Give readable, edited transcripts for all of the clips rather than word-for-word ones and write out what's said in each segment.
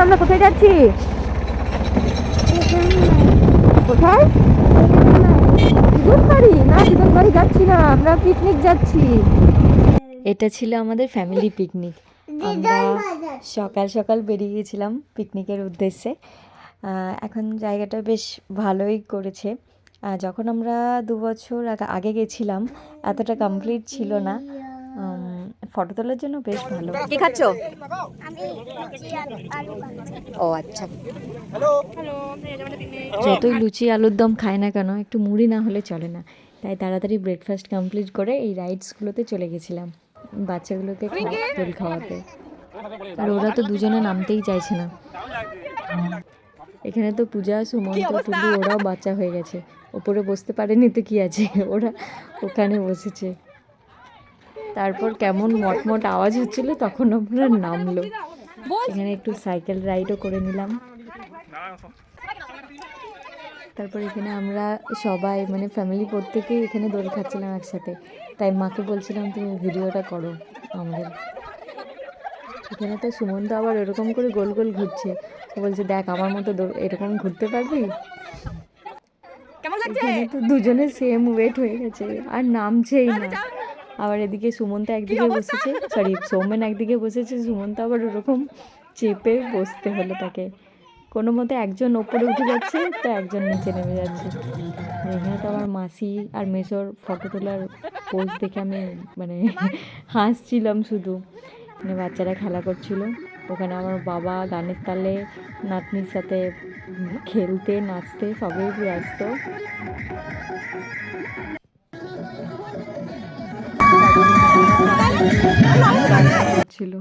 আমরা কোথায় যাচ্ছি? কোথায়? দিদুনবাড়ি? না, দিদুনবাড়ি যাচ্ছি না, আমরা পিকনিক যাচ্ছি। এটা ছিল আমাদের ফ্যামিলি পিকনিক। আমরা সকাল সকাল বেরিয়ে গেছিলাম পিকনিকের উদ্দেশ্যে। এখন জায়গাটা বেশ ভালোই করেছে। যখন আমরা 2 বছর আগে গেছিলাম এতটা কমপ্লিট ছিল না। ফটো তোলার জন্য বেশ ভালো। কি খাচ্ছ? ও আচ্ছা। যতই লুচি আলুর দম খায় না কেন, একটু মুড়ি না হলে চলে না। তাই তাড়াতাড়ি ব্রেকফাস্ট কমপ্লিট করে এই রাইডসগুলোতে চলে গেছিলাম বাচ্চাগুলোকে দোল খাওয়াতে। আর ওরা তো দুজনে নামতেই চাইছে না। এখানে তো পূজা, সুমন্ত, টুলু ওরাও বাচ্চা হয়ে গেছে। ওপরে বসতে পারেনি তো কি আছে, ওরা ওখানে বসেছে। তারপর কেমন মটমট আওয়াজ হচ্ছিল, তখন আমরা নামলো। এখানে একটু সাইকেল রাইডও করে নিলাম। তারপর এখানে আমরা সবাই মানে ফ্যামিলি প্রত্যেকেই এখানে দোল খাচ্ছিলাম একসাথে। তাই মাকে বলছিলাম তুমি ভিডিওটা করো আমাদের। এখানে তো সুমন্ত আবার এরকম করে গোল গোল ঘুরছে। ও বলছে দেখ আমার মতো এরকম ঘুরতে পারবি? এখানে তো দুজনে সেম ওয়েট হয়ে গেছে আর নামছেই না। আবার এদিকে সুমন্ত একদিকে বসেছে, সরি সৌমেন একদিকে বসেছে, সুমন্ত আবার ওরকম চেপে বসতে হলো তাকে। কোনো মতে একজন ওপরে উঠে যাচ্ছে তো একজন নিচে নেমে যাচ্ছে। আর এখানে তো আমার মাসি আর মেসোর ফটো তোলার পোজ দেখে আমি মানে হাসছিলাম শুধু। মানে বাচ্চারা খেলা করছিল, ওখানে আমার বাবা গানের তালে নাতনির সাথে খেলতে নাচতে সবই ব্যস্ত। ছিল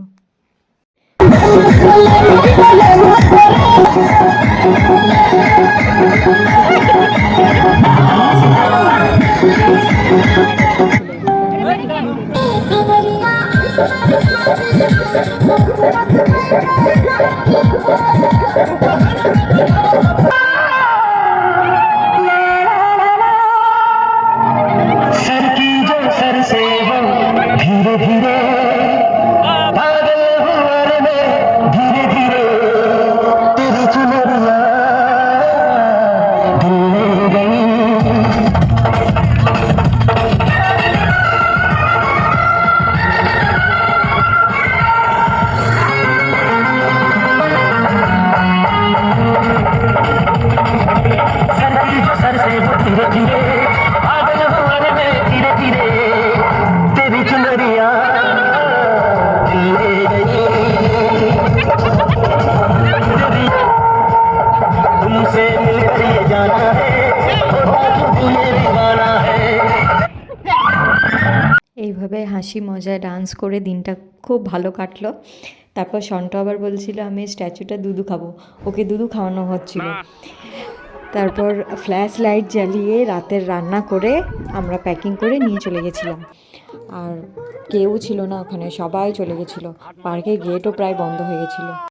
এইভাবে হাসি মজায় ডান্স করে দিনটা খুব ভালো কাটলো। তারপর সন্ট আবার বলছিল আমি স্ট্যাচুটা দুধু খাবো, ওকে দুধু খাওয়ানো হচ্ছিল। তারপর ফ্ল্যাশ লাইট জ্বালিয়ে রাতের রান্না করে আমরা প্যাকিং করে নিয়ে চলে গেছিলাম। আর কেউ ছিল না ওখানে, সবাই চলে গেছিলো। পার্কের গেটও প্রায় বন্ধ হয়ে গেছিলো।